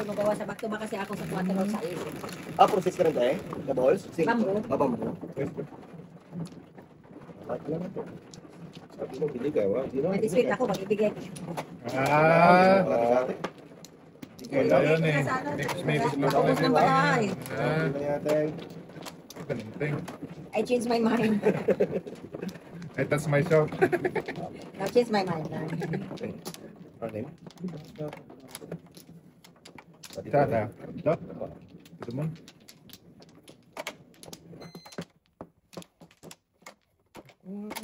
gumagawa sa back-to-back kasi ako sa 4 sa iyo. Process ka rin tayo? The balls? Bamboo. Bamboo. Sabi mo, bili ka. May sweet ako, mag-ibigay. Wala yun eh. Next may gusto ko Paubos ng bahay. I changed my mind. I touch myself. Now change my mind. Sana. Ito? Ito mo?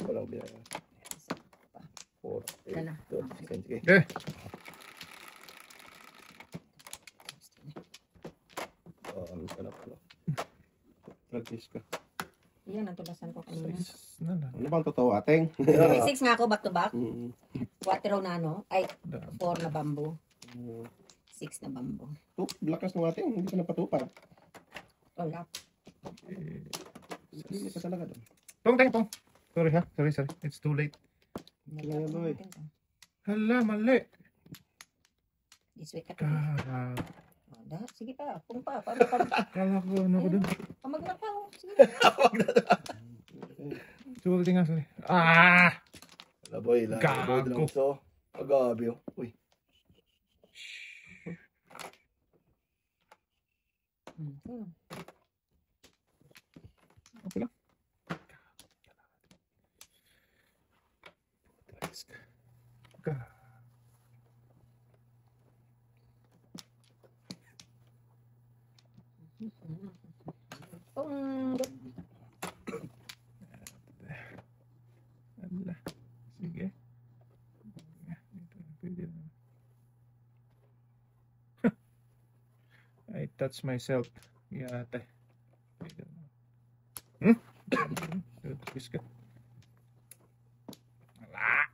Walang biya. 4, 8, 12, sige. Okay. Practice ka. Yan ang tubasan ko kanina. Ano bang totoo, ating? May 6 nga ako back-to-back. 4 na ano. Ay, 4 na bamboo. 6 na bamboo. Lakas ng ating, hindi ka napatupad. Wala. Hindi ka talaga doon. Tong. Sorry ha. Sorry. It's too late. Hala, mali. This way ka. Sige pa. Kung pa. Kala ko ano ko dun. Pamag na pa. Sige. Sorry nga, sorry. Laboy lang. Gago. So, agabi. Uy. Okay lang. Ala. Sige. I touch myself. Yate. Biscuit. Ala.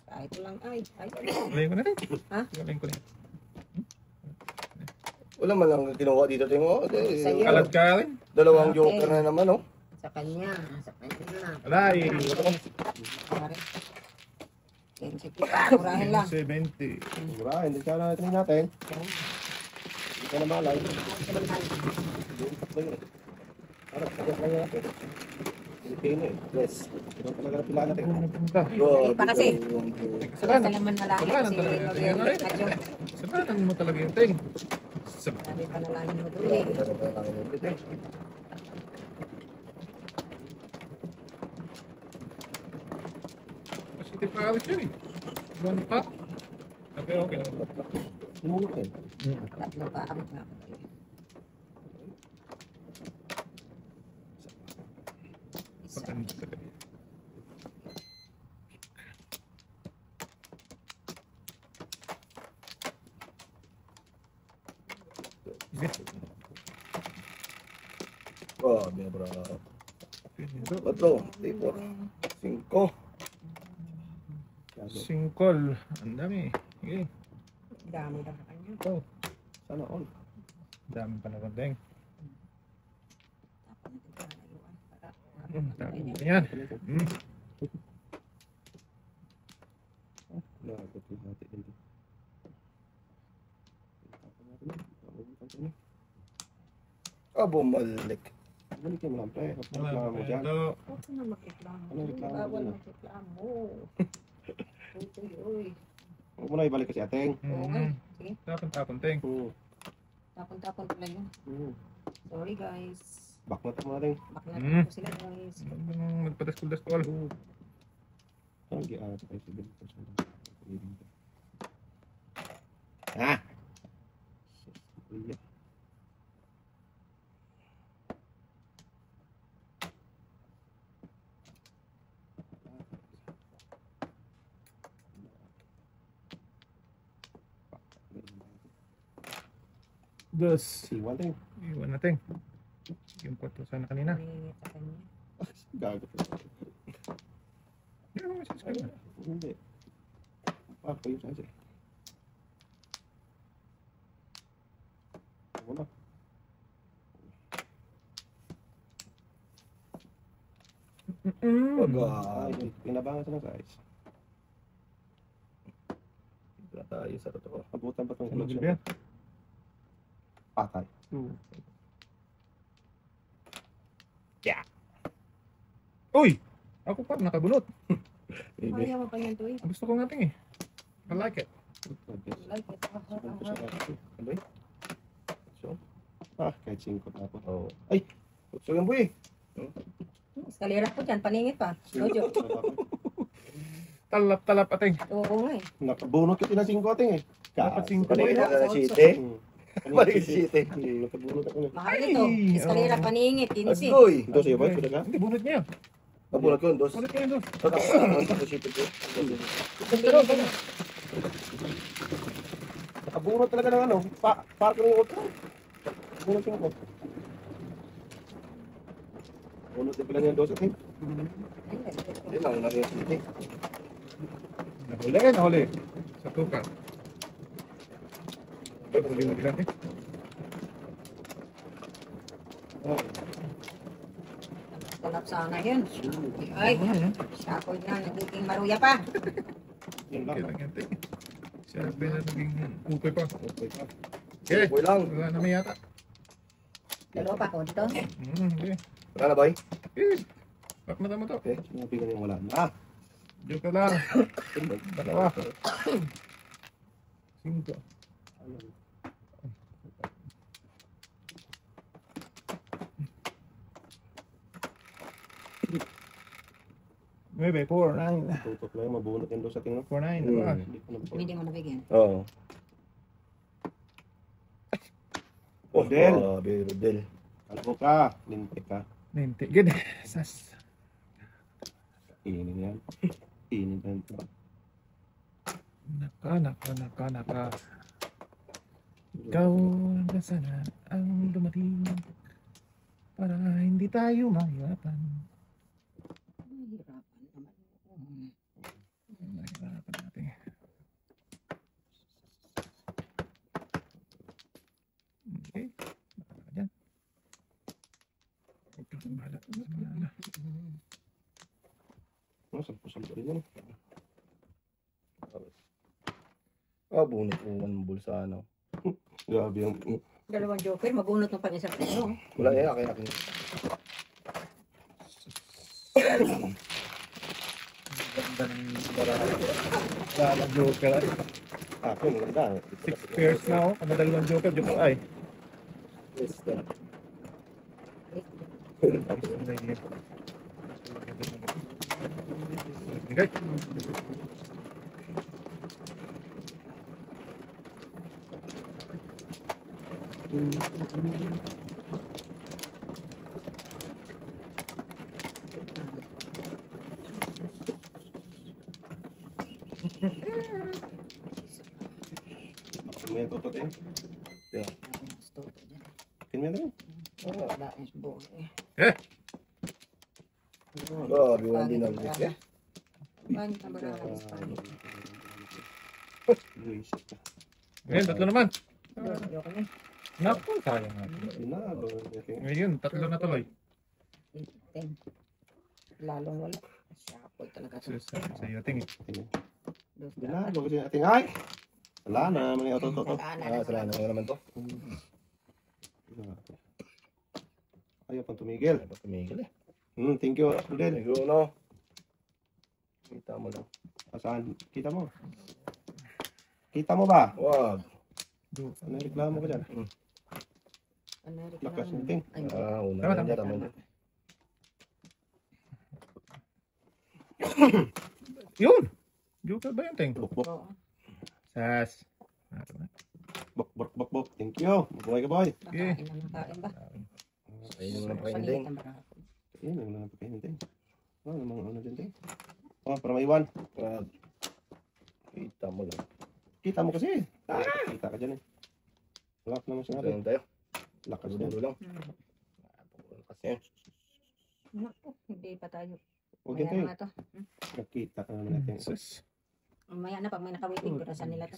Kahit lang ay. Gawin ko na rin. Ha? Gawin ko na. Wala man lang kinuha dito. Tingnan Sa'yo. Kalat ka rin. Dalawang joker na naman, oh. Sa kanya. Ala, Pare. 10 Murahin lang. 70. Mura, hindi ka na natin. Hindi ka na malay. Harap ka lang natin. Pilipino eh. Yes. Ito talaga na pila natin. Pa kasi. Kasalanan. Salaman na lang. Kasalanan talaga. Kasalanan mo talaga yung ting. Sabi pa na lang mo doon eh. Positive pa alis yun eh. Buwan pa. Okay. Sumulok eh. Tatlo pa ang nga. Pagkanda talaga. Grabe, bro. 4, 5. Singkol. Ang dami. Okay. Dami lang kanya. Ito. Sana all. Dami pa na kondeng. Dami. Ayan. Bumalik. Balik mo lang, pre. Reklamo mo dyan. Huwag ka na makiklamo. Ano reklamo Bawal mo? makiklamo. Uy. Huwag mo na ibalik kasi ateng. Okay. Sige. Tapon, ting. Tapon pala yun. Sorry guys. Back na mo natin. Back na po sila guys. Magpadaskol-daskol. Ang giarat tayo sa bilik. Ah! Dos. Iwan tayo. Iwan natin. Yung 4 sana kanina. May sa kanya. Gago. Hindi naman message ka na. Hindi. Pa yung size eh. Wala. Mm. Ay, pinabangan sa mga guys. Wala tayo sa totoo. Abutan pa itong Sunod election. yan. Patay. Uy! Ako pa, nakabunot. Kaya mo pa yan to eh. Gusto ko nga ting eh. I like it. Like it. Ano yun? So, Kahit 5 na po. oh. Ay! So yan boy. Eskalera po dyan, paningit pa. Lojo. Talap-talap ating. Oo nga eh. Nakabunot ka ng 5 ating eh. Dapat 5 Paningin boy. na na City. Paningin City. Nakabunot ako na. Mahal nito. Eskalera, paningit, 15. Agoy. Ito sa'yo ba? Pwede ka? Hindi, bunot niya. Pabulat ko, dos. Bunot niya yun, dos. Sa City ko. Nakabunot talaga ng ano. Park ng auto. Bunot yung ako. Bunot din pala niya 2 ating. Hindi lang, naging City. Nahuli nahuli. Sa tuka. Huli mo din natin. Talap sana yun. Ay, sakoy na, nagiging maruya pa. Yun Okay lang. lang yan, ting. Sabi na naging upay pa. Okay pa. Okay. Boy lang. Wala na may yata. Dalawa pa ko dito. Okay. Wala na boy. Yes. Bak na tama to. Okay. Sinabi ka niyang wala na. Joke ka lang. Dalawa. 5. Maybe 4, 9. Tutok lang yung mabunot yung 2 ating. no? 4, 9. Dalawa. Hindi ko na Hindi mo nabigyan. Oo. Rodel. Grabe, Rodel. Kalbo ka. Lintik ka. 90. Good. Sas. Inin yan. Inin yan. Naka. Ikaw na sana ang dumating para hindi tayo mahirapan. Mahirapan naman. Mahirapan natin. Okay. Baka ka dyan. Huwag kang bahala. Bahala. Ano, sampo-sampo rin yan. Bunot ko ng bulsa, ano. Grabe yung... Dalawang joker, mabunot ng pang-isang tayo. Wala yan, akin. Ganda ng barang. Wala joker. Ako, maganda. 6 pairs na ako. Ano dalawang joker? Joker ay. Yes, Okay. May tutok eh. Kinmaya na yun. Wala yung buo eh. Grabe, one din ang list, eh. Pangit ang barang ng Espanya. Luis. Ngayon, tatlo naman. Ayoko na. Naku, sayang nga. Binago. Okay. Ngayon, tatlo na tuloy. 10. Lalong wala. Siyapoy talaga to. Sa iyo, tingin. Binago kasi ating ay. Wala na. Mali auto to. Salamat nga naman to. Ayaw pang tumigil. Ay, tumigil eh. Thank you, Rodel. Siguro, no? Kita mo lang. Saan? Kita mo? Kita mo ba? Wag. Ano yung reklamo ka dyan? Ano yung Lakas reklamo? ng ting. Ay, Una Tama, na tama. niya, tama niya. Yun! Joker ba yung ting? Bok, bok, oo. Sas. bok, bok, bok, bok. Thank you. Mabuhay ka, boy. Nakain na ng kain ba? Ayun mo lang pa Paningit ang barang. Ayun, wala na pagkainin, ting. Ano mga ano dyan, ting? Para maiwan. Wag. Kita mo lang. Kita mo kasi. Kita ka dyan eh. Wala ka naman Ito sinabi. lang tayo. Lakas dyan. Dulo lang. Kasi, Naku, hindi pa tayo. Huwag yan, Maya ting. na nga to. Nakita ka naman natin. Sas. Maya na pag may nakawiting, birasan nila to.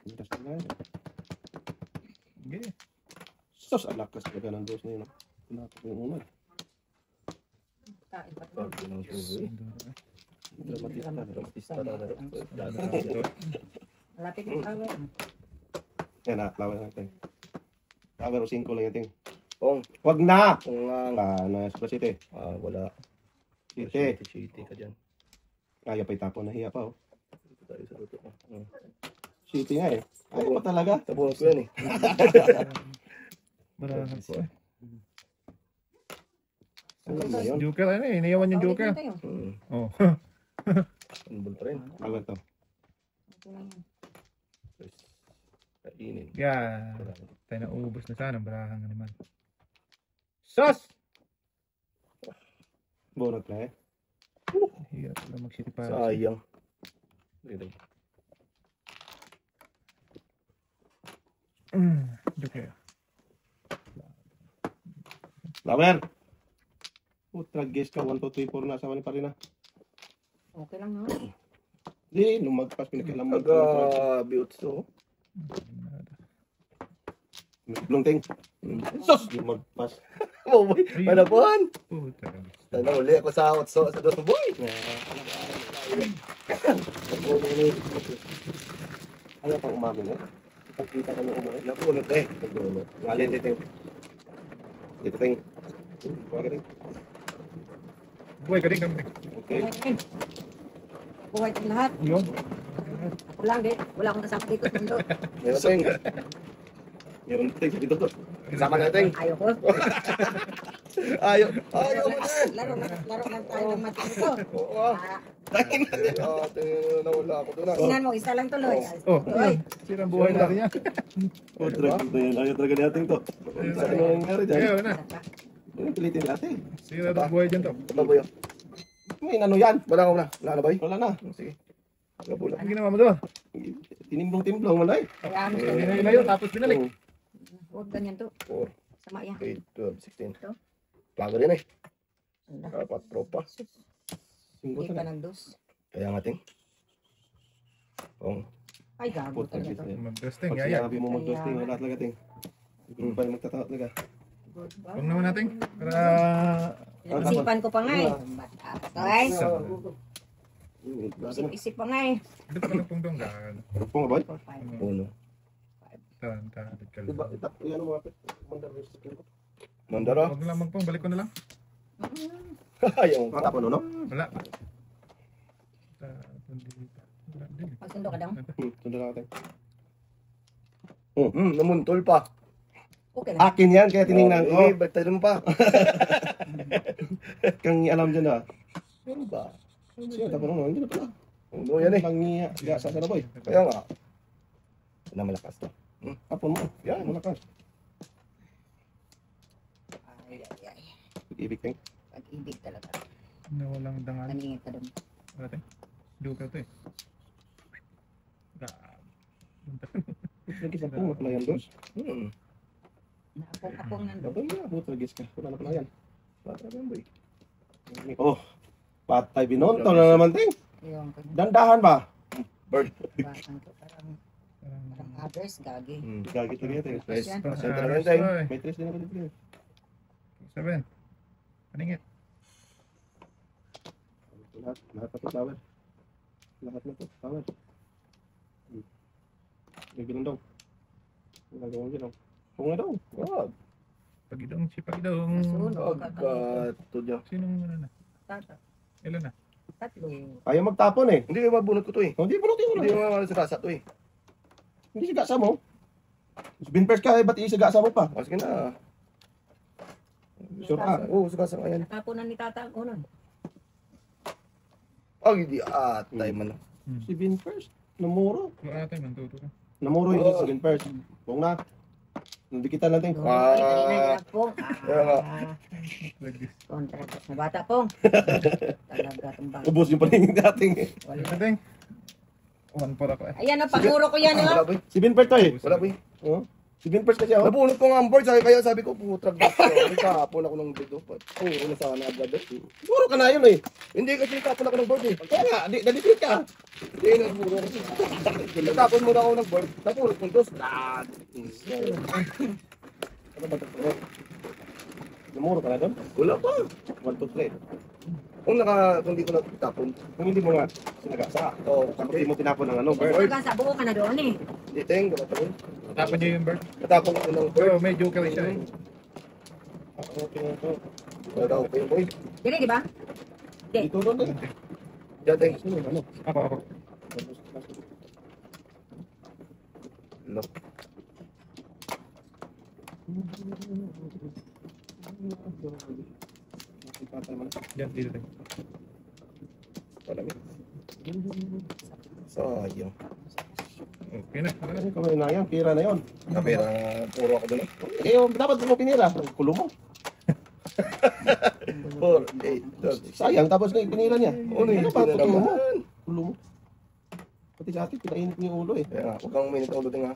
Butas na yan. Okay. Sus, ang lakas talaga ng dos na yun. Pinakot yung una. Kain pa Pag to. ng tubo eh. Dramatista na Malapit yung power. Yan na, flower natin. Flower o 5 lang yating. Pong, Wag na! kung Na, sa city. wala. City. Chiti ka dyan. Kaya pa itapon, nahiya pa oh. Dito tayo sa luto. City nga eh. Ayaw pa talaga. Tabuhan ko yan eh. Barahan ko eh. Alam na yun. Joker ano eh. Iniyawan yung Joker. Oh. Anbol pa rin. Flower to. Kainin. Yeah. Tayo na ubos na sana. Barahan nga naman. Sus! Bunot na eh. Hirap lang mag-city para. Sayang. Joker. Flower! Tragis ka, 1, 2, 3, 4 na. Sama ni pa rin na. Okay lang ha. Di, nung magpas pinakilaman. Nag-biutso. Blungting. Sus! Yung magpas. Oh boy, manapuan. Puta. Tayo na uli ako sa otso sa doto boy. Ayaw pang umamin eh. Pagkita ka ng umamin. Napunot eh. Alin dito. Dito ting. Huwag rin. Buhay ka rin kami. Okay. Buhay itong lahat. Yun. Ako lang din. Wala akong kasama dito sa mundo. Meron ting. Meron ting dito to. Sama natin. Ayaw ko. Ayaw. Ayaw mo na. Laro lang tayo ng mati nito. Oo. Nawala ako doon. Tingnan mo, isa lang tuloy. Oh, Tuloy. sirang buhay na rin yan. Oh, drag na yan. Ayaw talaga natin to. Sa ano nangyari dyan? Ayaw na. Yung pilitin natin. Sira na buhay dyan to. Ito ba boy? May ano yan? Wala ko na. Wala na boy? Wala na. Sige. Wala. Ang ginawa mo doon? Tinimblong-timblong. Wala eh. Kaya ano Hindi na ilayo tapos binalik. huwag ganyan to. 4, Sama yan. 8, 12, 16. Ito. Plago rin eh. Ala. Dapat tropa. Singgo Hindi sa pa ng dos. Kaya nga ting. Oh. Ay, gago talaga to. Mag-testing, Pag yaya. sinabi mo mag-toasting, wala talaga ting. Hindi pa rin magtataot talaga. Huwag naman natin. Para... Isipan ko pa nga eh. Okay? Isip pa nga eh. Ito pa lang pong dong gaan. Pong aboy? 4, 5. Uno. Tantan. Diba? Yan ang mga mandaros. Mandara. Huwag lang magpong, balik ko na lang. Ayaw. Mga tapo no? Wala. Tapon dito. Wala din eh. Magsundo ka daw. Sundan natin. Namuntol pa. Okay lang. Akin yan, kaya tinignan ko. Ba't tayo mo pa? Kang alam dyan ah. Ano ba? Siya, tapo no? Hindi na pala. Ano yan eh. Langiya. Gasa sa boy. Kaya nga. Na malakas to. Tapon mo. Yan, malakas. Ay, ay, ay. Ibig ting. Pag-ibig talaga. Na walang dangal. Naningit ka doon. Wala tayo. Duka to eh. Lagi sa pong, mapalayan dos. Naapong-apong nandun. Dapat mo na, butragis ka. Wala na palayan. Bata yan boy. Oh, patay binonto na naman ting. Yung kanya. Dandahan ba? Batang to. Parang others, gagi. Gagit lagi ito. Guys, Yan. pasensya na rin tayo. May tres din ako dito. 7. Paningit. Lahat na to flower. Lahat na to flower. May gilang daw. Nagawang gilang. Kung nga daw. Wag. Pagidong, si Pagidong. Nasunog. Pagkato dyan. Sinong ano na? Tata. Ilan na? Tatlo yun. Ayaw magtapon eh. Hindi kayo mabunot ko to eh. Hindi, bunutin mo Hindi na. mo sa kasa to eh. Hindi siya gasa mo. Binpers ka eh, ba't isa-gasa mo pa? Sige na. Sure ka. Oo, sa kasa ka yan. Nakapunan ni tata ang unon. Ay, di atay man. Si Binpers. Namuro. Wala tayo, mantuto ka. Namuro yung si Binpers. Kung na. Nandikitan natin. Kanina yung pong. Kaya nga. Contract na bata pong. Talaga itong bata. Ubus yung paningin natin eh. Wala. Ito ting. 1 para ko eh. Ayan o, panguro ko yan Wala o. boy. Si Binpers to eh. Wala boy. Oh. Si Binpers kasi oh. Nabunot ko nga ang board. Kaya sabi ko, putrag ba? Kahapon ako ng video. Oo, na sana agad. Puro ka na yun eh. Hindi kasi kahapon ako ng board eh. Kaya nga, nalipit ka. Hindi, nagpuro ako. Nagtapon muna ako ng board. Napulot puntos. Ano ba ito? Namuro ka na doon? Wala pa. 1, 2, 3. Kung di ko natapon. Kung hindi mo nga sinagasa. Oo, Tapos hindi mo tinapon ng ano, Kasi bird. hanggang sa buo ka na doon eh. Hindi, Teng. Natapon. Tapon niyo yung bird. Natapon ko ng bird. Pero may joker siya eh. Okay na ito. Wala daw ko yung boy. Dili, di ba? Dito doon din. Diyan, Teng. Sino yung ano? Ako. Ano? Nakipatay mo na. Diyan, dito tayo. Palamig. Sayang. Okay na. Okay na. Kasi kamay na yan, pira na yun. Kapira, puro ako doon. Eh, dapat mo pinira. Kulo mo. 4, 8, 12. Sayang, tapos na yung pinira niya. Ano yung pa, pinira kulo mo? naman? Kulo mo. Pati sa atin, pinainit niya yung ulo eh. Kaya nga, huwag kang minute ulo din nga.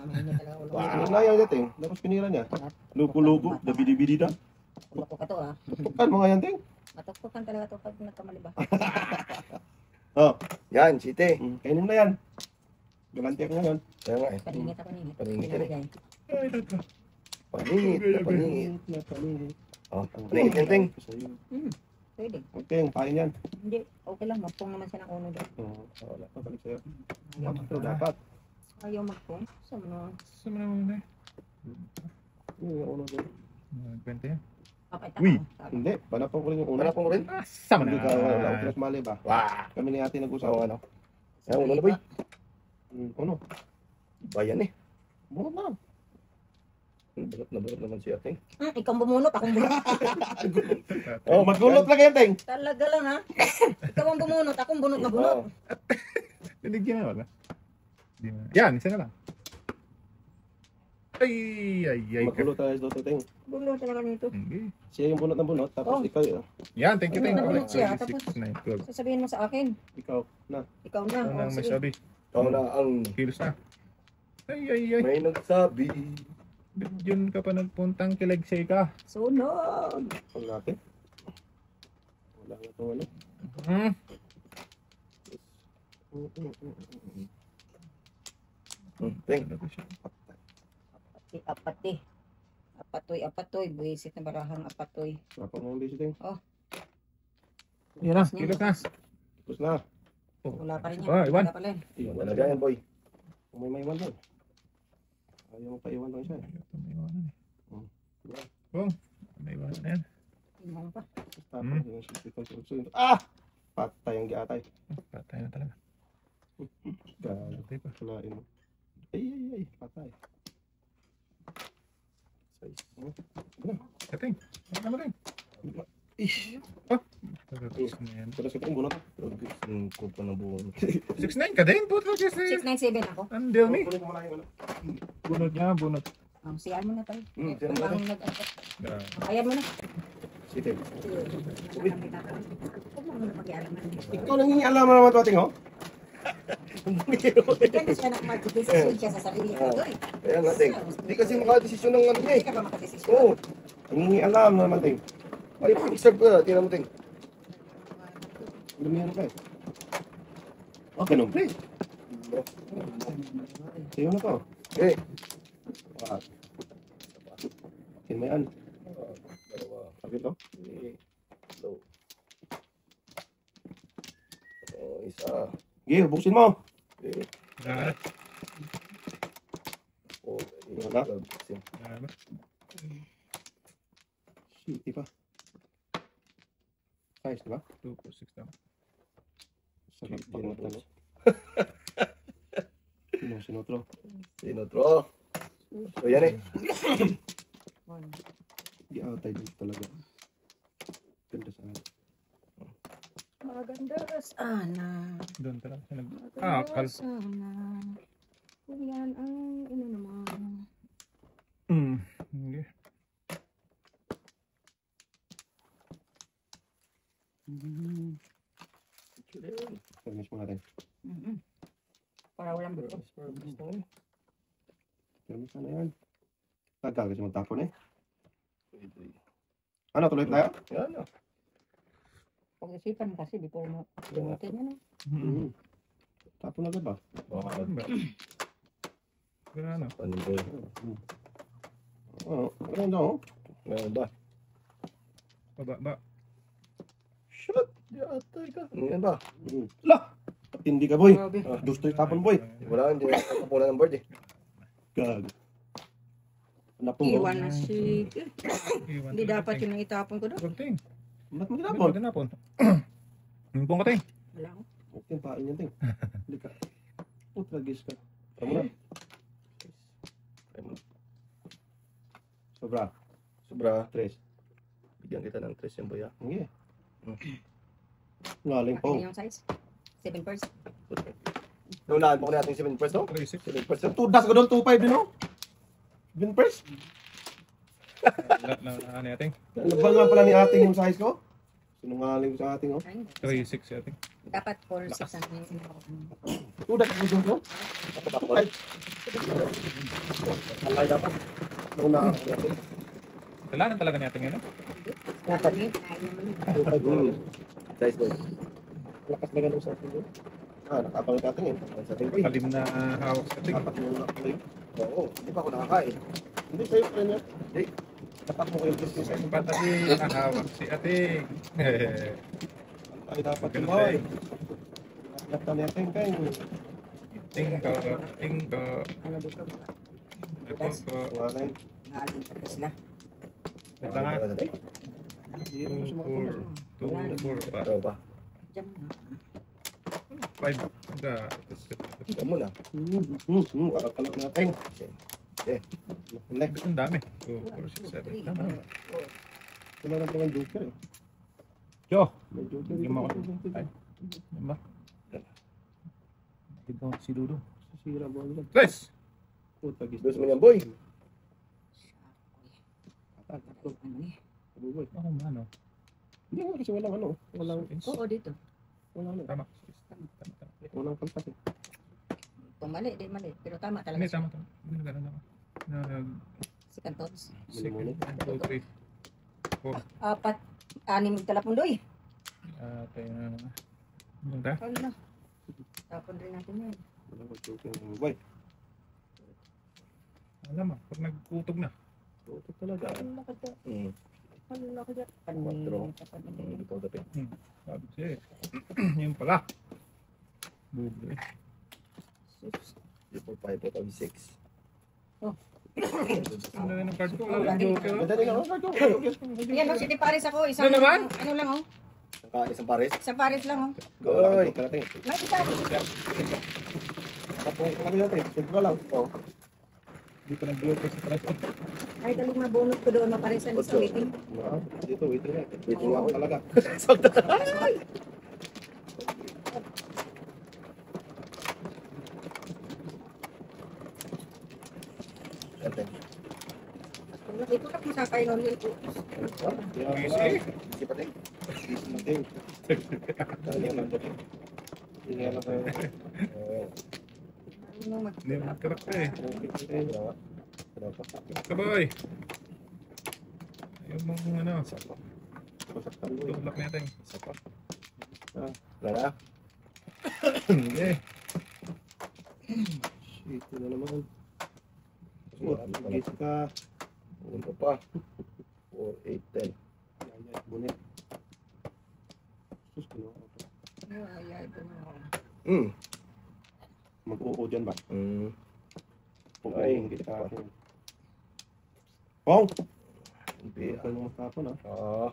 Wow. Nayaw niya, Ting. Tapos pinira niya. Luko-luko, dabidi-bidi na. Tukok ka to ah. Tukan mo nga yan, Ting. Matukukan talaga to pag nagkamali ba? Oh, Yan, site. kainin mo na yan. Gaganti ako ngayon. Kaya nga eh. Paningit ako ningit. Paningit ka eh. Ay, ito. Paningit, paningit. Na paningit. Oh, paningit yan, Teng. Pwede. Okay, pain yan. Hindi, okay lang. Magpong naman siya ng uno doon. Oo, wala pa balik sa'yo. Ayaw Ito magpong. dapat. Ayaw magpong. Saan mo? Saan mo na muna eh? Yung ulo doon. Kwenta yan. Papayta Uy. ko. Hindi, panapon ko rin yung ulo. Wala pong rin? Sama Hindi na. ka wala. Pinas mali ba? Wah! Kami ni ate nag-usap. Oo, ano? Yan, ulo na boy. Ano? Bayan eh. Bunot na. Nabalot naman siya, Teng. Ikaw bumunot, akong bunot. Oh, magulot lang yan, Teng. Talaga lang ha. Ikaw ang bumunot, akong bunot na bunot. Oo. Binigyan na wala. Di na. Yan, isa na lang. Ay. Magulot tayo dito, Teng. Bunot talaga nito. Okay. Siya yung bunot ng bunot, tapos Oh. ikaw yun. Yan, thank you. Nabunot siya, 5, tapos- 6, 9, 12. Sasabihin mo sa akin. Ikaw na. Ikaw na. Ano Oh, ang may sige. sabi? Ikaw na ang Kilos na. Ay. may nagsabi. Yun ka pa nagpuntang kilagsay ka. Sunog. Pag natin. Wala nga ito, ano. Hmm. Teng. Apatoy. Buisit na barahang apatoy. Wala pa mga busy, Teng. Yan na, kilos na. Tapos na. Wala pa rin yan. Ah, iwan. Wala pa rin. Iwan Wala na siya. yan, boy. Kung may maiwan doon. Ayaw mo pa iwan doon siya. May iwanan Hmm. eh. Oh, may iwanan na yan. Tingnan pa. Tapos yung sisipon. Ah! Patay ang giatay. Patay na talaga. Galo. Patay pa. Kalain mo. Ay. Patay. Kating. Ano rin? Ish! Tapos na yan. Pero sa bunot. Ang kupa na buwan. 6'9 ka din? Puto, 6'9. 697 ako. Andel ni. Kunin ko muna yung ano. Bunot niya, bunot. Siyan mo na tayo. Siyan mo na. Ang nag- Grabe. Ayan mo na. Sige. Huwag mo na mag-ialam na. Ikaw nangingialam na naman ito, Ting, oh. Yan siya na mag-decision siya sa sarili ko. Doy. Kaya nga, Teng. Hindi kasi makadesisyon ng ano niya Hindi eh. ka ba makadesisyon? Oo. Nangingialam na naman, Ting. Ay, pag-serve ka. Tingnan mo, Teng. Lumiro ka eh. Oh, ganun, pre. Sa'yo na to. Eh. Wow. Sino may an? Dalawa. Sabi to? Eh. So. Isa. Sige, buksin mo. Eh. Grabe. Oh, Wala. Grabe. Shit, pa. Size, diba? 2 po, 6 lang. Sarap pag matalo. Sinotro. Sinotro. So, yan eh. Di atay dito talaga. Ganda sa akin. Maganda sana. Doon talaga siya nag... Maganda sana. Kung yan ang ano naman. Okay. Permis mo natin. Para walang buto. Permis na yan. Tagal kasi magtapon eh. Ano, tuloy tayo? Yan ah. Pag-isipan kasi before mo gamitin yan. Tapon agad ba? Baka Ano? panin ko. Oo, ano daw? Ngayon ba? Baba. Shot! Di atay ka. Yan ba? Lah! Hindi ka, boy. Grabe. Gusto yung tapon, boy. Wala, hindi na kapunan ng board eh. Gag. Anak mo, Iwan na si... Iwan Hindi talaga, dapat ting. yun itapon ko doon. Huwag, ting. ba't mo Huwag tinapon? tinapon. Himpong ka, ting. Wala ko. Huwag yung pain yan, ting. Hindi ka. Tragis ka. Tama na. Sobra. Sobra. 3. Bigyan kita ng 3 yung boy ah. Sige. Ngaling po. Ano yung size? 7 pairs. Naunahan po ko natin 7 first, no? 3-6. 7 first. Tudas ko doon, 2.5 din, no? Bin press. Ano yan, ting? Nabal nga pala ni ating yung size ko. Sinungaling ko sa ating, oh. Ay, 3-6 yan, ting. dapat 4-6 ang sinunod. Tudas ko doon, no? Ako. Alay dapat. Naunahan ko natin. Kailangan talaga niya, ting, ano? Dapat yun. Ay, naman. Size boy. Lakas na ganun sa ating, oh. Nakapang natin, eh. Sa ating boy. Kalim na hawak sa ting. Dapat mo na kayo. Oo, hindi pa ako nakakain. Hindi sa'yo, friend, yan. Hindi. Dapat mo kayo gusto sa isang Patali na hawak si ating. ay dapat Ganun, tumawa, eh. ting. Dapat na natin kayo. Ting ko. Ting ko. Ano dito? Ito ko. Ngaling. Naaling pa sila. Ito nga. Hindi mo siya makakuha. 2, 4, pa. Ano ba? Diyan mo. 5. Ito muna. Kakalak natin. Next. Ang dami. 2, 4, 6, 7. Tama. Wala na pang joker, eh. Yo! May joker. Hindi mo ako. Ay. Diba? Tignan ko si Dudu. Sisira mo lang. 3! Puta, gis. Gusto mo niyan boy? Ano eh? Ako man, oh. Hindi nga kasi walang ano. Walang, Oo, dito. walang ano. Tama. Walang palpas, eh. Kung mali, di mali. Pero tama talaga Hindi, siya. tama. Ganun ako. Si Cantots. Second, 2, 3, 4. Apat, 6 talapundoy. Tayo na naman. Ano ba? Hala. Tapon rin natin yan. Walang joker. Boy. Alam mo, pag nagkutog na. Puta talaga. Hala ka dyan. Hmm. Hala ka dyan. Quattro. Panay. Ikaw gabi. Sabi ko siya eh. Yun pala. Bubo eh. 3, 4, 5, 6. Ano na ng card ko? Wala Lagi. joker. Ganda rin ako. Ayan, no, City Paris ako. Isang, Ano naman? Ano lang, oh. Isang pares. Isang Paris lang, oh. Goy. natin. May isa. Tapos kami natin. Siyempre lang. Oh. Hindi ko nag-joker sa price. Ay, talig mabunot ko doon maparisan sa Ocho. waiting. Dito, waiting nga. Waiting ako. Talaga. Ito ka pisapay nun yun. Easy. Sige pa din. Natin. Kaya lang. Hindi nga lang tayo. Ano mag... Hindi mo nagkarak ka eh. Dapat. Kaboy! Ayaw mong ano. Masaktan mo. Tulak natin. Wala. Hindi. Shit, na naman. Gis ka. Punta pa. 4, 8, 10. Ay, bunit. Sus, kinuha ko. Ay, ito na ako. Hmm. Mag-oo dyan ba? Hmm. Ay, hindi ka. Pong! Hindi. Ikaw yung matapon, ah. Ah.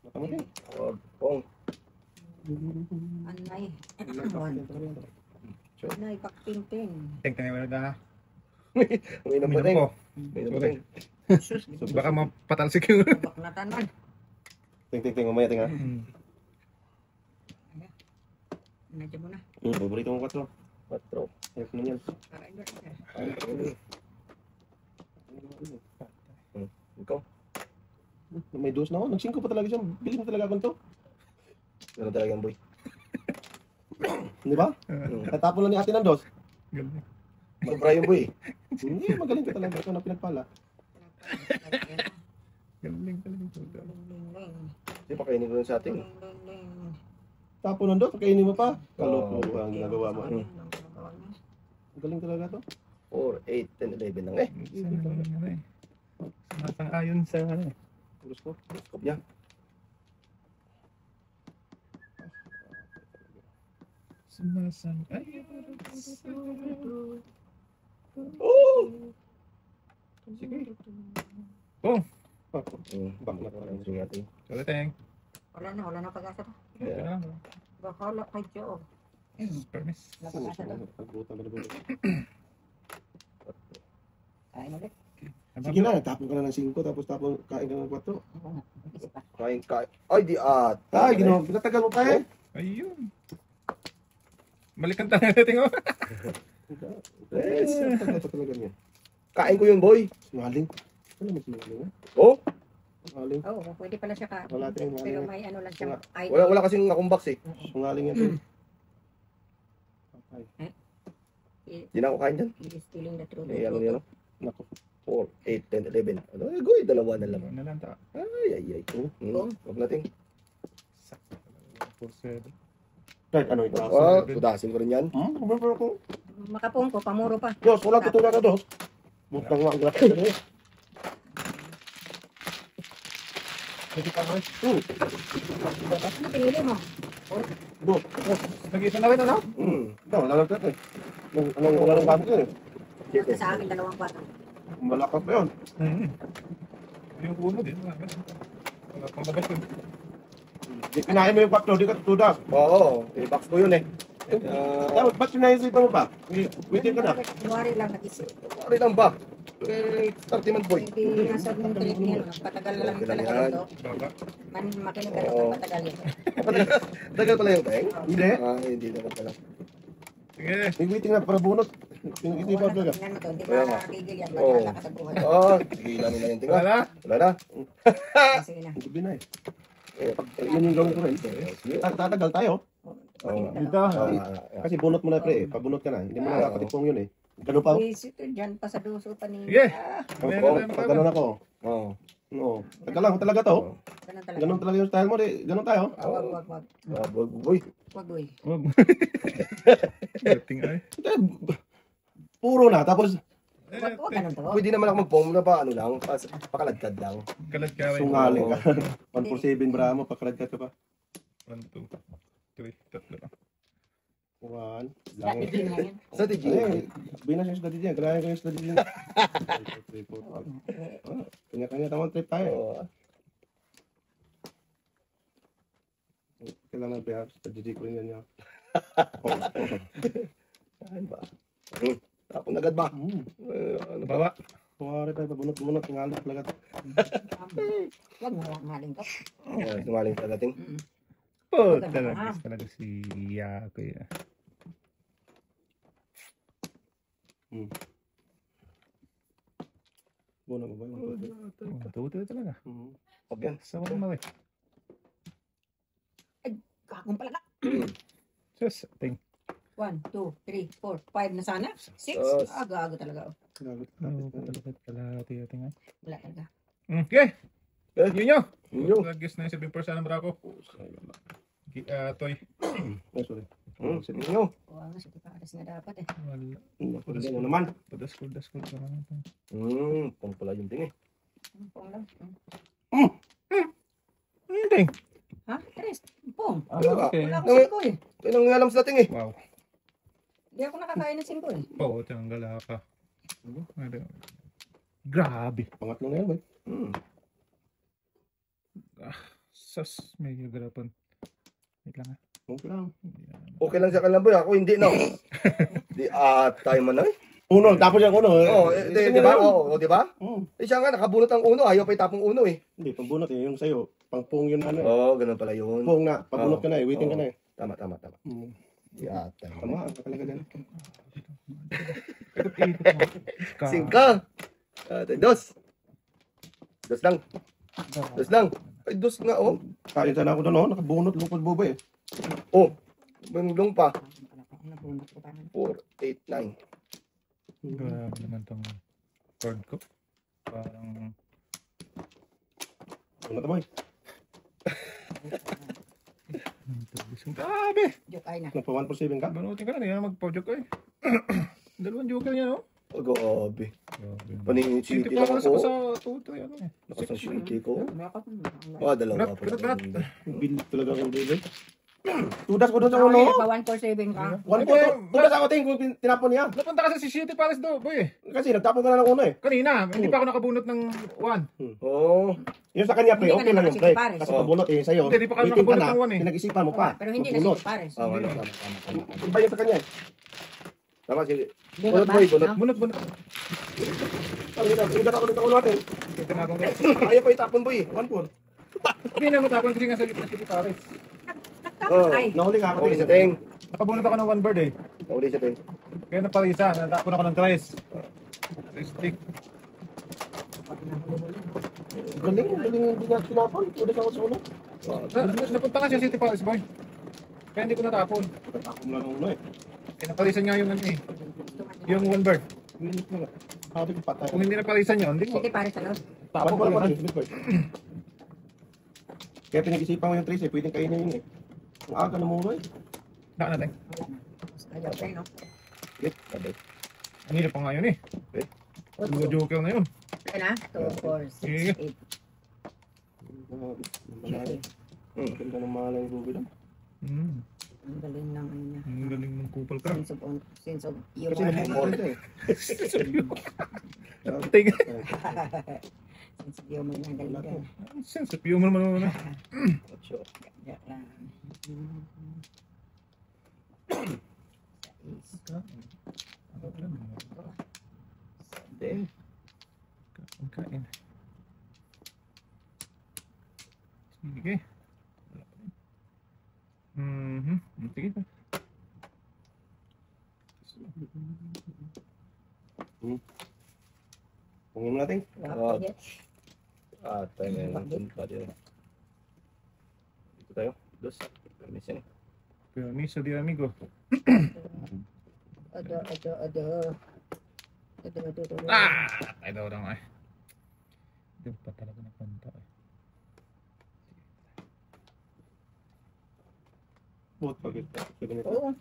Matamatin. Pong. Anay. Anay, pakpinting. Tingnan mo na. Uminom pa Uminom din. ko. Uminom pa din. Sus, Baka mapatalsik yun. baklatan man. Ting, mamaya, ting, ha? Medyo mo na. Paborito mo 4. 4. Ayos na yan. Para iba. Ikaw. May dos na ako. Nag-5 pa talaga siya. Bilhin mo talaga ako to. Ganun talaga yung boy. Di ba? Tatapon lang ni ate ng dos. Galing. Sobra yung boy. Hindi, magaling ka talaga. Ito na pinagpala. Galing. Hindi pa kainin ko dun sa ating. Tapon ng dos, kainin mo pa. Kaloko ang ginagawa mo. Hmm. Magaling talaga to. 4, 8, 10, 11 lang eh. Sumasang ayon sa ano eh. Horoscope. Horoscope niya. Sumasang... Ay, Oh! Sige. oh! Back na ko lang sige natin. Sorry, Teng. Wala na pag-asa pa. Okay lang. Bahala kay Joe. Permis. Wala pag-asa na. Pagbutan ba na ba? Kain ulit. Sige na, tapon ka na ng 5, tapos tapon kain ka ng 4. Oo nga. Mag-isip pa. Kain. Ay, di at. Ay, ginawa, pinatagal mo pa eh. Ayun. Balikan tayo natin, oh. Yes, tagal pa talaga niya. Kain ko yun, boy. Singaling. Ano mo singaling ha? Oh, Singaling. Oo, pwede pala siya ka. Wala tayong Pero ano. may ano lang siya. Ay, wala kasing akong box eh. Singaling yan. Okay. Di na ako kain dyan. he is telling the truth. May ano yan, Nako. 4, 8, 10, 11. Ano, goy, 2 na lang. Ano lang ta? Ay. Huwag natin. Sakto. 4-7. Kahit ano ito. Oh, sudasin ko rin yan. Remember ako. Makapong ko, pamuro pa. Dos, wala tutulak ka dos. Butang nga ang graph. Pwede pa rin. Ano pinili mo? Dos. Nag-isa na rin, ano? Ito, wala lang ito eh. Anong wala lang gamit yun eh. Ito sa akin, 2 kwarto. Malakas pa yun. Yung uno din. Wala pang labas yun. Di kinain mo yung 4, di ka tutudak. Oo, i-box ko yun eh. Dapat ba't pinaisita mo pa? Waiting ka na. January lang nag-isip. Ano lang ba? 30 month boy. Hindi nasa ng trip niya. Patagal na lang talaga Yan. ito. Baba. Makinig ka Oo. ng patagal yun. Tagal pala yung teng? Hindi. Hindi naman pala. Sige. May waiting na para bunot. Pinag-isipan talaga. Tingnan mo to, hindi Kaya ba nga. nakakigil yan? Oo. Ba't ka sa buhay? Oo, tigilan nila yung tinga. Wala. Wala na. Sige na. Hindi na eh. Eh, Yun yung gawin ko rin. Tatagal tayo. Oo. Dito. Kasi bunot mo na pre eh. Pabunot ka na. Hindi mo na nakatipong yun eh. Ganun pa. Please, ito dyan pa sa duso pa ni... Sige. Pag ganun ako. Oo. Oo. Tagal lang talaga to. Ganun talaga. Ganun talaga yung style mo. Ganun tayo. Wag. Boy. Wag, boy. Wag. Dating ay. Puro na. Tapos Wag ganun to. Pwede naman ako mag-foam na pa, ano lang, pakaladkad lang. Kalat ka rin. sungaling ka. 147 Brahmo. Pakaragkat ka pa. 1, 2, 3, 4 lang. 1. Strategy na yan. Strategy. Eh, binas yung strategy yan. Kailangan ko yung strategy yan. 3, 4, 5. Kanya-kanya tamang trip tayo. Oo. Kailangan pa yung strategy ko rin yan niya. Saan ba? Tapon agad ba? Ano ba? Baba. Kumari tayo. Pabunot-bunot. Ngalap talaga. Wag mo lang maling ka. Sumaling sa dating. Oh, talaga si Yako yan. Bunot mo ba yun? Matuto talaga. Huwag yan. Sa mga mawin. Kakong pala ka. Sus, ting. 1, 2, 3, 4, 5 na sana. 6. Yes. Gago talaga. Kalahati ting. Wala talaga. Okay. Yun nyo. Yun. Guess na yung 7% ng Braco. Toy. Ay, sorry. Yun. Oo nga, sige pa. Aras nga dapat eh. Wala. Hindi mo naman. Daskol ka naman. Pang pala yung ting eh. Pong lang. Ting. Ha? Tres. Pong. Okay. Wala akong 5 eh. Ito nang alam sa dating eh. Wow. Hindi ako nakakain ng 5 eh. Oo, tanggal ka. Grabe. Pangatlo na yan, boy. Sus, medyo garapan. Wait lang ha. Okay lang. Okay lang sa kanila boy. Ako hindi no. Di tayo man eh. Uno, tapos yung uno. Oo, di ba? Oo, di ba? Hmm. Eh siya nga nakabunot ang uno. Ayaw pa itapong uno eh. Hindi, pambunot eh. Yung sa'yo, pangpung yun ano eh. Oo, ganun pala yun. Pung na, pabunot ka na eh. Waiting ka na eh. Tama. Di Tama, ang talaga dyan. Singka. Dos. Dos lang. Ay, dos nga oh. Kain sana ako doon, oh. Nakabunot, lupod boba eh. Oh, bandong pa. Nabunot ko pa. 4, 8, 9. Grabe naman tong cord ko. Parang Ano boy? grabe! Joke ay na. Nagpa 147 ka? Banutin ka na, hindi na mag-project ko eh. Dalawang joker niya, no? Oh, grabe. Grabe. Paningin City city lang Palace ako ako. sa 2-3 ano eh. Lakas ng city ko. Bakit? Ah, dalawa pa. Pinat. Bilit talaga ako dito. Tudas ko doon sa Ako ulo. pa 147 ka. Tudas ako ting kung tinapon niya. Napunta kasi si City Palace do, boy eh. Kasi nagtapon ka na ng uno eh. Kanina, hindi pa ako nakabunot ng 1. Oo. Yung sa kanya, pre, Hindi ka okay lang naman yung pre. kasi Kasi pares. pabunot eh, sa'yo. Hindi pa kami Waiting ka nakabunot na, ng one eh. pinag-isipan mo pa. Pero hindi na Magbunot. si pares. Ah, wala. Tama. Iba yun sa kanya eh. Tama, sige. Bunot ba? boy, bunot. No? Bunot. Tudas ako doon sa ulo natin. Ito na akong guys. Ayaw pa itapon boy eh. One point. Hindi na matapon kasi nga sa gitna City Palace. Oh, Ay, Nahuli nga ako Nahuli ting. sa ting. Nakabunot ako ng 1 bird eh. Nahuli sa ting. Kaya naparisa, natapon ako ng tres. Stick. Galing hindi niya tinapon. Tudas ako sa ulo. Napunta nga siya City Palace, boy. Kaya hindi ko natapon. Tapon mo lang ng ulo eh. Kaya napalisan nga yung ano eh. Yung 1 bird. Bilit na nga. Sabi ko patay. Kung hindi napalisan yun, hindi ko. hindi pares ano? Tapon ko lang. Kaya pinag-isipan mo yung trace eh. Pwedeng kainin yun eh. Ang aga na muro eh. Naka natin. Ayaw kayo, no? Ang hirap pa nga yun eh. Mga joker na yun. Ayan na. 2, 4, 6, 8. Ganda ng malang ruby lang. Ang galing lang ano niya. Ang galing ng kupal ka. Sense of Kasi humor. namumulot eh. Tingin. Sense of humor niya. Galing ka. Sense of humor naman naman. Joke lang. Ang kain. Sige. Sige pa. Pungin mo natin. Wow. Yes. Tayo na yung pa din. Dito tayo. Dos. Permission. Permiso di amigo. Ado. Ay daw lang ay. Hindi pa talaga napunta eh. Buot pagit. Oo.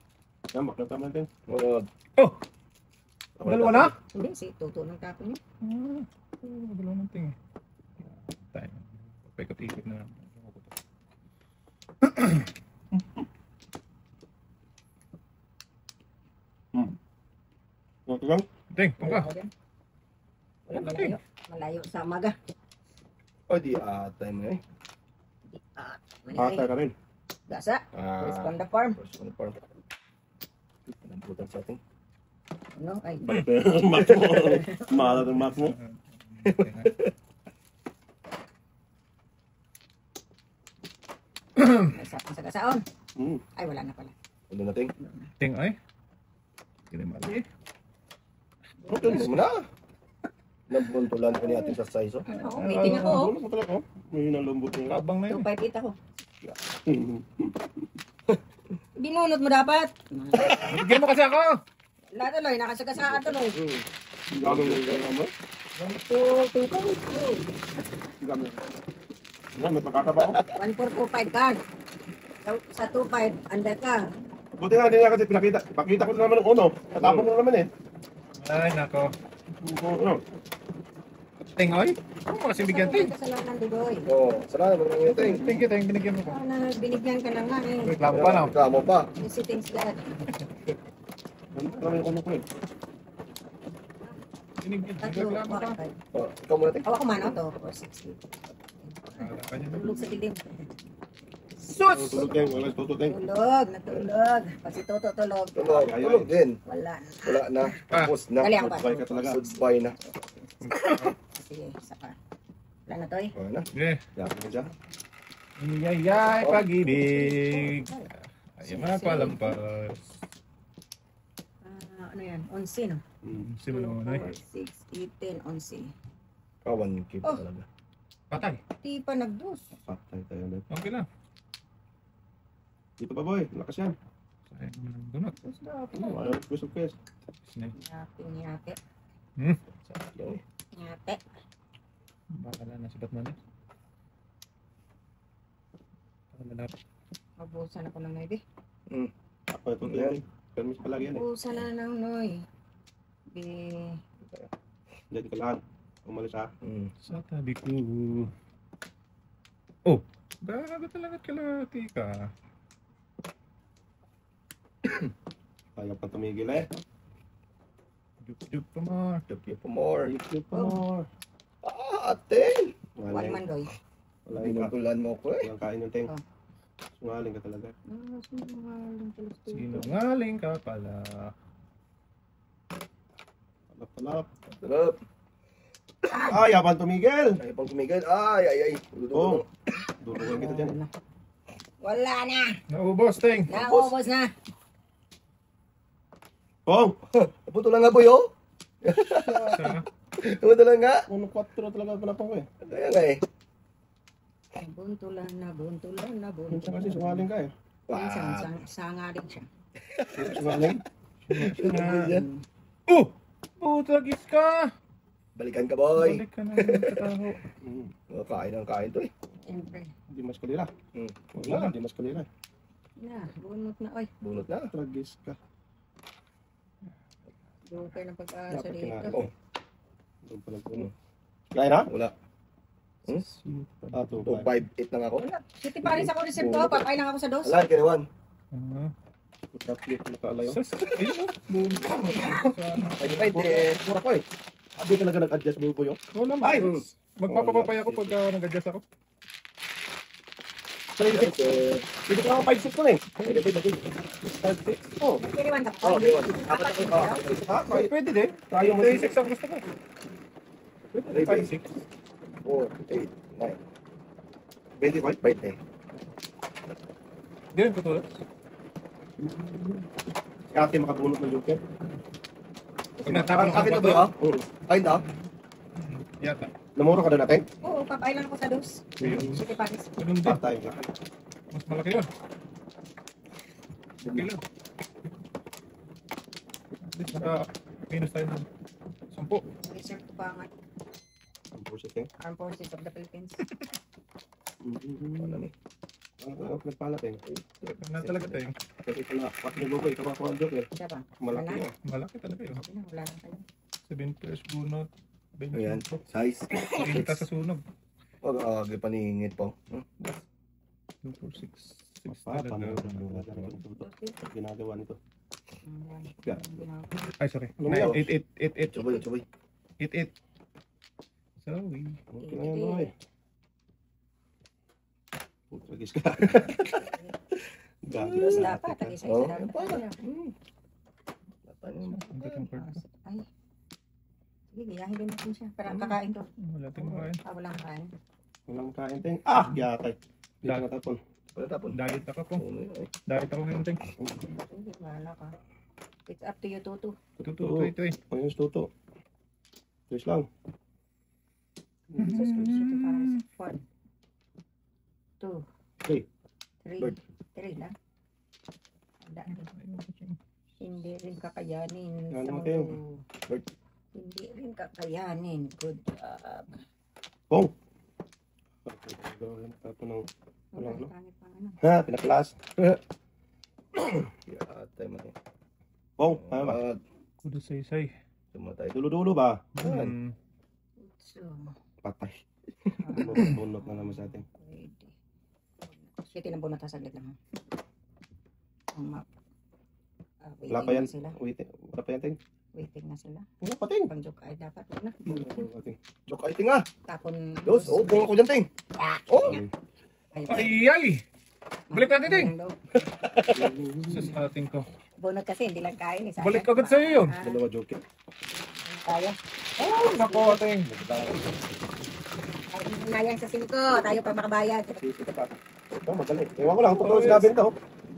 Tama natin. Oh, Dalawa na? Hindi, si Toto ng tapo niya. Dalawa ng tingin. Tayo. Pagkot-ikot na lang. Okay lang? Ting, pangka. Wala, malayo. Malayo sa maga. di tayo mo eh. Patay ka rin. Gasa. First from the farm. First one farm. Namputan sa ating. Ano? Ay, Mat mo. Mahal ng mat mo. may sapang sa gasaon. Ay, wala na pala. Ano natin? Ting ay. Hindi mali. Okay mo na. Nabuntulan ko ni ating sa size. Oo, meeting ako. Oh. Ano mo talaga? May nalambot mo. Kabang na yun. 258 ako. Binunot mo dapat. Bigyan mo kasi ako. Wala tuloy, nakasagasaan tuloy. Gagawin mo yung ano? 1, 2, 2, Gagawin. May pagkakaba ko. 1425 ka. Sa 25, under ka. Buti nga din nga kasi pakita ko na naman ng uno. Natapon mo naman eh. Ay, nako. Ano? Ting ay. Ano mo kasi bigyan ting? Kasalanan dugoy. Salamat mo ng iting. Thank you, ting. Binigyan mo ko. Binigyan ka na nga eh. Reklamo pa na. Kamo pa. Si Tings God. Ano naman yung uno ko eh. Binigyan. Tatlo, Reklamo pa. 45. Ikaw muna ting. Hawak ko man to, 460. Wala ka niya. Tulog sa dilim. Sus! Tutulog yan. Wala tutulog. Tulog, natulog. Pag si Toto tulog, Tulog din. wala na. Wala na. Tapos na. Dali ako pa. Bye ka talaga. Goodbye na. Sige, isa pa. Wala na to eh. Wala na. Yeah. Yapin ka dyan. Iyayay, pag-ibig. Ay, mapalampas. Ano yan? 11 no? Si Manonay. 4, 6, 8, 10, 11. Kawan kid Oh. talaga. Patay. Di pa nagdos. Patay tayo ulit. Okay lang. Dito pa boy. Lakas yan. Sayang mo ng dunot. Ayaw. Gusto ko yes. Nyate. Sayang eh. Nyate. Bakala na si Batman eh. Bakala na. Mabusan ako ng noy. Ako ito tayo. Permis palagi yan eh. Mabusan na ng noy. Sige. Diyan ka lang. Umalis ha. Sa tabi ko. Oh, gago talaga kalahati ka. Kaya pa tumigil eh. Jup pa more. Give for more. Ayun pa more. Ate! One man, Roy. Wala Binutulan mo ko eh. Walang kain yung ting. Oh. Sungaling ka talaga. Sinungaling ka pala. Palap. Sarap. Ay, yapan tumigil. Ay, pang tumigil. Ay. Oh. Dulo. Dulugan kita dyan. Wala na. Naubos, Ting. Naubos na. Pong! Naputulan nga, boy, oh. Sa, Naputulan nga. 1-4 talaga panapang ko eh. Kaya nga eh. Buntulan na. Minsan kasi sungaling ka eh. Minsan, sangaling siya. Sungaling? oh! Putagis ka! Balikan ka, boy. Balik ka na ng kataho. Kain to eh. Siyempre. Hindi mas kulira. Hmm. Wala, hindi mas kulira. Na, bunot na. Oy, Bunot na. Tragis ka. dukay ng pag-asa Dapat dito. kinain. Oh, Doon pa lang puno. Kain ha? wala. Ah, 2, 2, 5, 8 lang ako. Wala. City Paris ako resepto. Papay lang ako sa dos. Alam, kinawan. Ah, Tapos nakalayo. sas, ayun, boom. Ay, pura ko eh. Hindi talaga nag-adjust mo po yung. Wala naman. Ay! Magpapapapay ako pag nag-adjust ako. Hindi ko ako 5-6 ko eh. Oh. Kiriwan ka. Oh, kinawan. Apat ako. Ha? Pwede din. Tayo mo. 36 ang gusto ko. Pwede 5-6. 4, 8, 9. 25, 20. Di rin katulad. Kaya makabunot ng joker. Tinatapon Akin na ako ba ba? yun? Kain na? Yata. Namuro ka na natin? Oo, papay lang ako sa dos. City Paris. Ganun din. Patay ka. Mas malaki yun. Okay lang. At least naka-minus tayo ng 10. Reserve to pangat. Ang pusit eh. Armed Forces of the Philippines. Ano namin? Nagpalat eh. Na talaga tayo. Kasi ito na, pati yung logo, ito pa ako ang joker. Siya ba? Malaki Wala. yun. Malaki talaga yun. Wala, wala lang tayo. 7 pairs bunot. Ayan, 25. size. Kita sa sunog. Huwag paningit po. 2, 4, 6. 6 Paano talaga. ginagawa nito? Ay, sorry. Ano yun? 8. Chubay. 8. Sorry. Okay na yan, boy. Tragis ka. Dos dapat. Tag-isa-isa Oh, dapat. Ang gatang part ko. Ay. Sige, gayahin din natin siya. Para kakain to. Wala tayong makain. Walang kain. Walang kain, ting. Ah! Yatay. Dito na tapon. Wala tapon. Diet ako po. Ano yun eh? Diet ako ngayon, Ting. Sige, wala ka. It's up to you, Tutu. Tututo ito eh. Ayun, tuto. Please lang. Jesus Christ, City Paris. 1, 2, Three. 3. Bird. 3 na. Wala. Hindi rin kakayanin. Ano sa natin? mundo. Bird. Hindi rin kakayanin. Good job. Pong! Tapon ng... Wala, Ano? pangit pang ano. Ha? Pinaklas. Yatay man eh. Pong! Ano ba? Kudo say-say. Tumatay. Dulo-dulo ba? So, Patay. Bunot na naman sa atin. pwede. Sige, tinambunot ha, saglit lang ha. Ang map. Wala pa Waiting yan. na sila. Wala pa yan, ting. Waiting na sila. Wala pa, ting. Pang joke ay dapat. Wala. Wala, ting. Joke ay tinga. Tapon. Dos, oh, bunga ko dyan ting. Oh! Ay! Balik natin, Ting. Ang loob. Sa ating ko. Bunot kasi, hindi lang kain. Sayang. Balik agad sa'yo yun. Ah, Dalawa joker. Kaya. Oh, nako, Ting. Ay, nayang sa 5. Tayo pa makabayad. Sisi ka pa. Ito, magaling. Ewan ko lang, kung paano sinabi nito.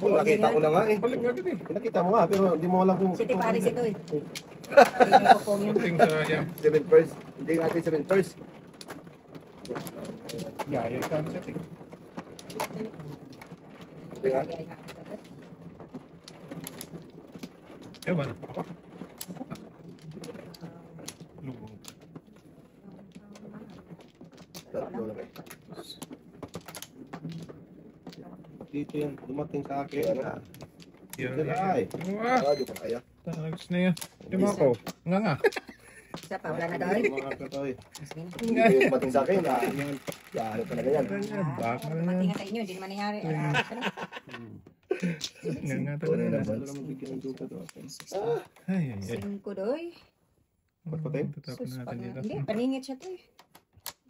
Oh, nakita ko na nga eh. Balik agad eh. Pinakita mo nga, pero hindi mo alam kung... City Paris ito eh. Hindi ko po yun. Ting sa yam. 7 first. Hindi natin 7 first. Yaya ka sa Ting. Hindi nga. Ewan. Ako. Lubog. Tatlo lang eh. Dito yan, dumating sa akin. Ano? Yan. Ay. Wah! Di ko kaya. Talagas na yan. Di mo ako. Nga. Isa pa, wala na daw. Mga katoy. Sige na. Hindi kayo dumating sa akin. Ano talaga yan. Baka na Dumating yan. nga sa inyo, hindi naman nangyari. Nga Wala na talaga. ba? Wala naman bigyan ng duka to. Ay, ay, ay. 5 doy. Patay? Tatapon Sus, natin pag dito. hindi, paningit siya to eh.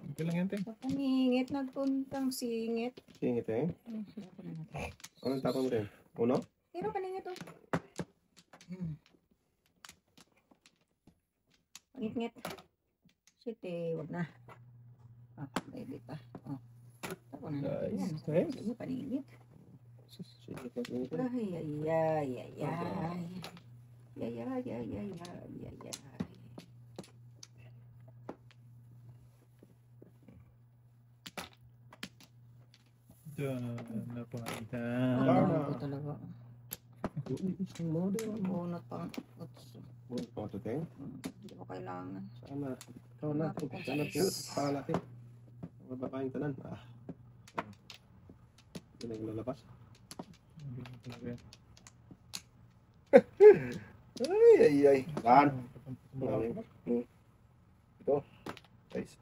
Okay lang yan, Ting. Paningit, nagpuntang singit. Singit eh. Anong tapon mo rin? Uno? Pero paningit to. Pangit-ngit. Shit eh, wag na. Baby pa. Tapon na natin yan. Nice. Sige, paningit. Singit na singit. Ay, ay, ay, ay, ay. Ay, ay, ay, ay, ay, ay, ay. Diyan na po kita. Ano talaga? Isang mode. Bunot pang utso. Buong photo tayo. Hindi ko kailangan. Sana. Ikaw natin. Sana po. Para natin. Mababakain tanan. Hindi na yung lalabas. Ay, ay, ay. Saan? Ito. Guys.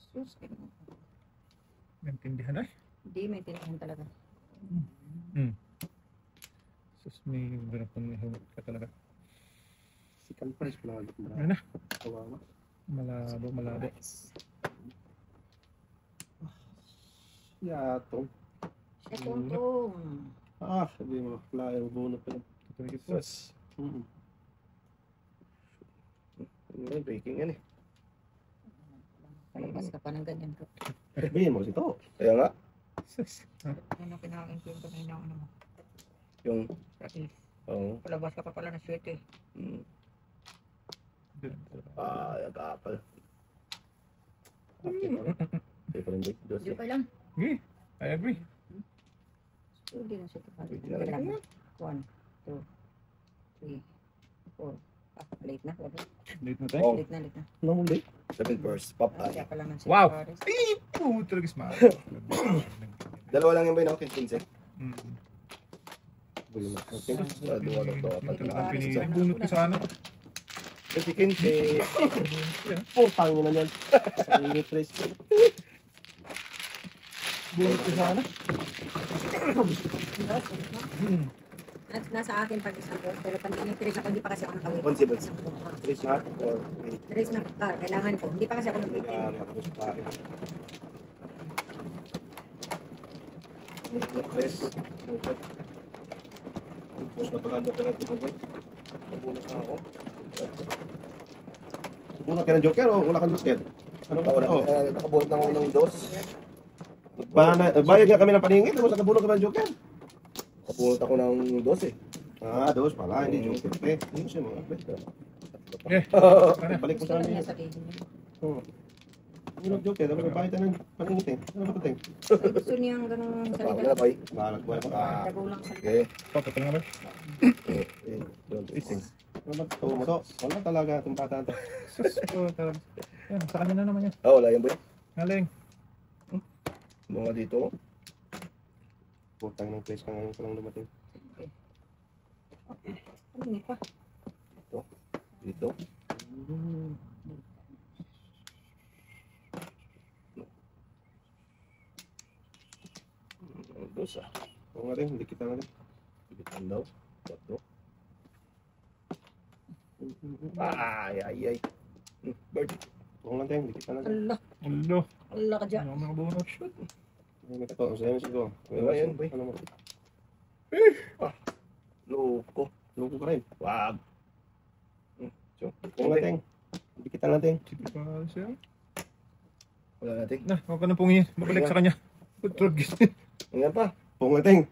Sus, kailangan. Naintindihan ay. Hindi, may tinahan talaga. Sus, may ganapon may hawak ka talaga. Si Calpres pala. Ano na? Kawawa. Malabo, malabo. Yatong. Siya tuntong. Sabi mo. Flyer. Bunot pa lang. Tutuloy kita. Ano, baking yan eh. Palabas ka pa ng ganyan ko. Sabihin mo ito. Kaya nga, Sus. Ano kinakain ko yung kanina ano mo? yung, Kasi oh, palabas ka pa pala ng sweet eh. agapal. Hindi pa rin ba? Diyos Hindi eh. pa lang. Okay, I agree. So, hindi na siya ito. Hindi na lang. 1, 2, 3, 4. Late na. Late na tayo. Oh, Late na. Anong hindi? 7 verse, pop Kaya ay. pala ng Wow! Paris. Ay, puto talaga smart. Dalawa lang yung ba yun ako, 15. Buli na. Okay. Dalawa lang to. Ito lang ang pinibunot ko sana. 15. Putang nyo na yan. Sa init race. Bunot ko sana. Nasa akin pag isang ko. Pero pag ini-trace ako, hindi pa kasi ako nakawin. Possible. Race na. Or Trace na kailangan ko. Hindi pa kasi ako may nag-trace. matapos pa rin. Yes. Tapos napaganda ka natin kung nabunot na ako. Bunot ka ng joker o wala kang joker? Ano ba? Wala, Oh. nakabunot ng unang dos. Bayad nga kami ng paningin. Tapos nakabunot ka ng joker. Nakabunot ako ng dos eh. Dos pala. Hindi joker. Hindi siya mga pwede. Eh, Balik mo Gusto sa lang amin. niya sabihin niya. Bunot joker. Dapat magbayad tayo ng paningin eh. Ano ba ito? Gusto niyang ganun Wala salita. bay. Balag buhay pa ka. Dagulang salita. Okay. papa pa lang ba? Don't eating. Ano ba ito mo to? Wala talaga itong bata to. Sus, puto talaga. Yan, sa kanya na naman yan. Wala yan boy. Galing. Mga dito. Putang ng place ka ngayon ko lang dumating. Ano niya pa? Dito. Dos ah. Oo nga rin, hindi kita nga rin. Bibitan daw. Tatlo. Ay, ay, ay. Bird. Oo nga rin, hindi kita nga rin. Allah. Ulo. Allah ka dyan. Ano mga bunot? Shoot. Ano ka to? Sa'yo siguro. Ano yan, boy? Ano mo? Loko. Loko ka rin. Wag. Oo nga rin. Hindi kita nga rin. Sige pa siya. Wala natin. Na, huwag ka na pungin. Babalik sa kanya. Putrog. Ngayon pa. Oo nga rin.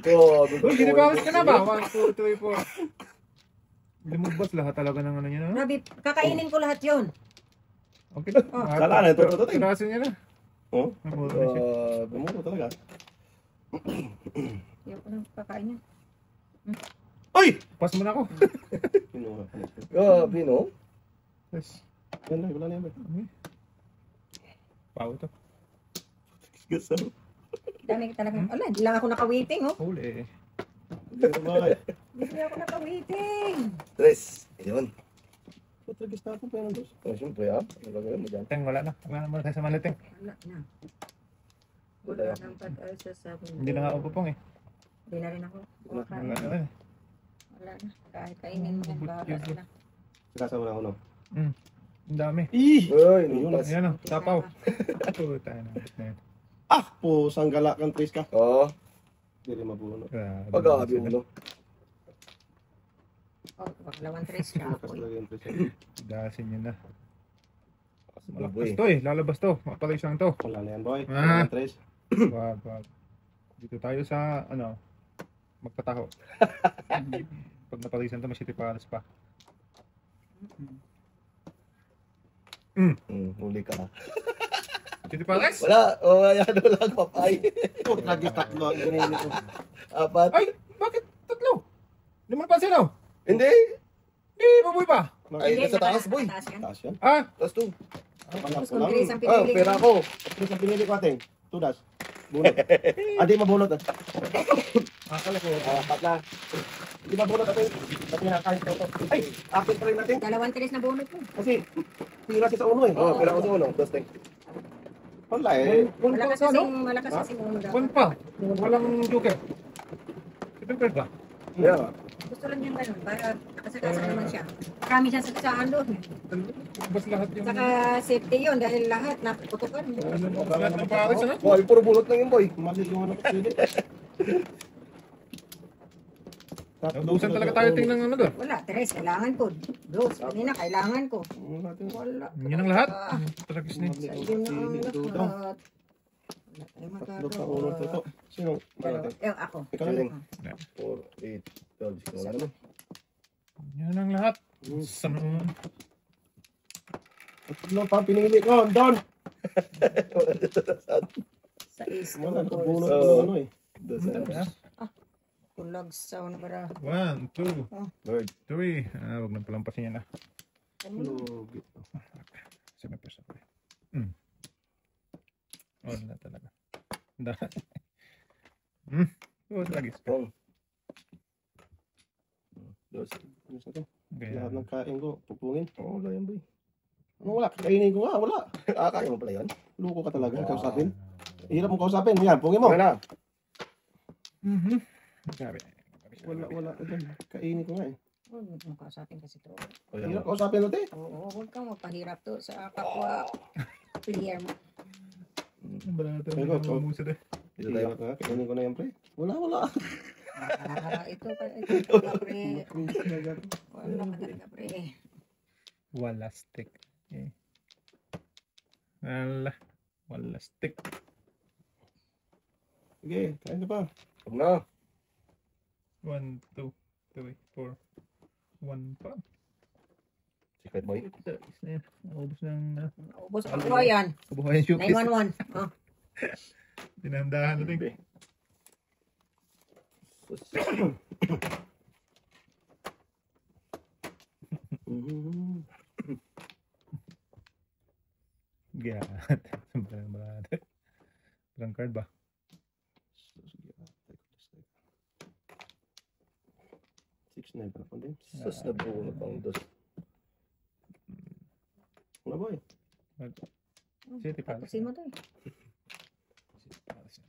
Oh, Uy, ginabawas ka na ba? 1, 2, 3, 4. Lumubas lahat talaga ng ano niya na. Grabe, kakainin ko lahat yun. Okay. Kala na, ito. Pirasin niya na. Oo? Namuro na siya. Bumuro talaga. Ayaw ko nang kakain yan. Ay! Pas mo na ako. Pinuha ka na. Grabe, no? Yes. Wala na yan. Pao to. Gusto. Dami ka talaga. Ala, hindi lang ako naka-waiting, oh. Huli. Hindi ako naka-waiting. Tres. Ayun. Ba't regis na ako pa yan, dos? Oh, siyempre ah. Ano gagawin mo dyan? Teng, wala na. Wala na muna tayo sa maliting. Wala na. Wala nang pag-alsa sa akin. Hindi na nga upupong eh. Hindi na rin ako. Wala na rin. Wala na. Kahit kainin mo yan, bahala sila. Kasama na ako, no? Ang dami. Ih! Uy, Ayun, nupas. Ayan o, sapaw. Puta na. Ah! Po, sanggala kang tris ka. Oo. Hindi rin mabunod. Pag-aabi mo, no? Oh, baklawan tres ka Lakas ako. talaga yung tris. Dasin nyo na. Boy. Malakas to eh. Lalabas to. Mapalay siyang to. Wala na yan, boy. Ah. Wala na tris. Wag, wag. Dito tayo sa, ano, magpataho. Pag napalisan to, masiti paras pa. Huli ka. Masiti paras? Wala. O, ayan. Wala ka, pay. Oh, lagi tatlo ang ginili ko. Apat. Ay! Bakit tatlo? Hindi mo napansin oh. Hindi. Hindi, baboy pa. Ay, nasa taas, boy. Taas yan. Taas yan. Ah! Taas to. Panap Tapos ko kung lang. bilis ang Ah, pinili pera ko. ko. Tris ang pinili ko, ating. Tudas. Bunot. Ah, di mabunot. Akala ko. Apat na. Di mabunot, ating. Pati nakakain ko to. Ay! Akin pa rin natin. Dalawang tres na bunot mo. Kasi, tira siya sa uno eh. Oh, pera ko sa uno. Dos, teng. Wala eh. Malakas kasing uno daw. One pa. Walang joker. Ito card ba? Yeah. Gusto lang yung ganun para nakasakasa naman siya. Marami siya sa doon. Bas lahat yung... Saka safety yun dahil lahat naputukan. Lahat ng pares ano? Boy, puro bulot lang yun, boy. Mali yung ano kasi. Naubusan talaga tayo tingnan ano doon. Wala, tres, kailangan ko. Dos, kanina kailangan ko. Wala. Yan ang lahat. Ah, Tragis na. sa iyo na ang lahat. Wala tayong Tatlo sa uno to. magagawa. Sino? Dalawa. Ako. Ikaw na lang. 4, 8, 12. Wala naman. Yan ang lahat. Sa mga... Tatlo pa pinili ko. Don! Sa is, Wala, nakabunot two, ko ng ano eh. Dos, kulag sound para. 1, 2, Bird. 3. Ah, huwag nang palampasin yan ah. Lugi. Sige, pesa ko eh. Oh, na talaga. Dahil. Oh, tragis. Pong. Dos. Ano sa to? Okay. Lahat ng kain ko, pupungin. Oo, wala yan, boy. Ano wala? Kainin ko nga, wala. Kaya mo pala yan. Luko ka talaga, kausapin. Hirap mo kausapin. Yan, pungin mo. Okay na. Sabi. Wala. Kainin ko nga eh. Huwag mo ka sa atin kasi to. Hirap kausapin natin. Oo, huwag kang magpahirap to sa kapwa player mo. Balata Ay, mo go. musa de. Dito tayo. Hirap nga, kainin ko na yan, pre. Wala. Ito pa pre. Wala ka talaga pre. Wala stick. Okay. Wala stick. Sige, kain ka pa. Huwag na. 1, 2, 3, 4. 1 pa. Secret, boy. Tragis na yan. Naubos ng Ubus ang yan. kabuhayan shoot. 911. Oh. Dinandahan natin. Be. Gat. Parang card ba? Six na pala din. Sus na bunot ang dos. Wala boy. City Palace. Tapusin mo to eh. City Palace.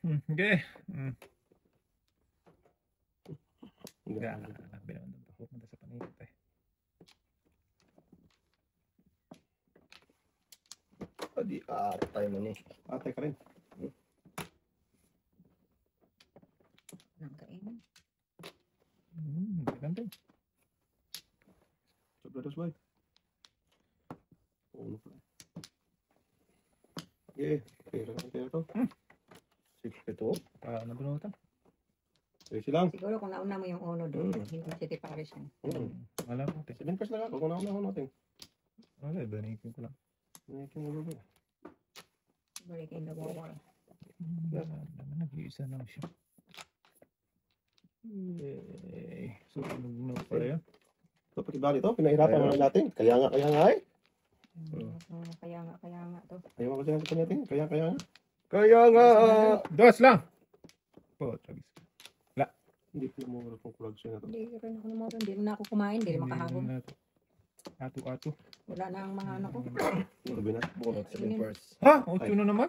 Okay. Yeah. Binawan doon pa. Pupunta sa panikot eh. Adi, tayo man eh. Atay ka rin. Nang kainin. Ganda. Sobra dos boy. Uno pa. Okay. Pera to. Secret to. Nabunutan. Sige lang. Siguro kung nauna mo yung uno doon, hindi City Parish yan. Wala mo. 7 pesos lang ako. Kung nauna natin. Wala. Banikin ko lang. Nakin mo ba? Breaking the wall. Nag-iisa lang siya. So, ano pala yun? Ito, pakibali to. Pinahirapan Ayun. naman natin. Kaya nga eh. Kaya nga to. Ayaw ko siya natin. Kaya nga. Kaya nga. Dos lang. Po, tragis. Hindi ko mo kung kulag siya na to. Hindi rin ako naman. Hindi rin ako kumain. Hindi rin makahagom. Ato. Wala na ang mga anak ko. Sabi na. Bunot sa first. Ha? 8 na naman?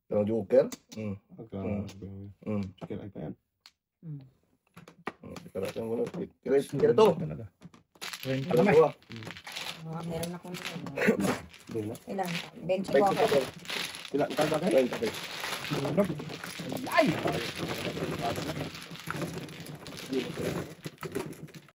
Ang joker? Kaya pa yan. Karatan mo na. Kira to. Talaga. 20 Kira naman. to. Meron akong Doon na. ilan? 20 ko ako. Sila, ang taga kayo? 20. Ay!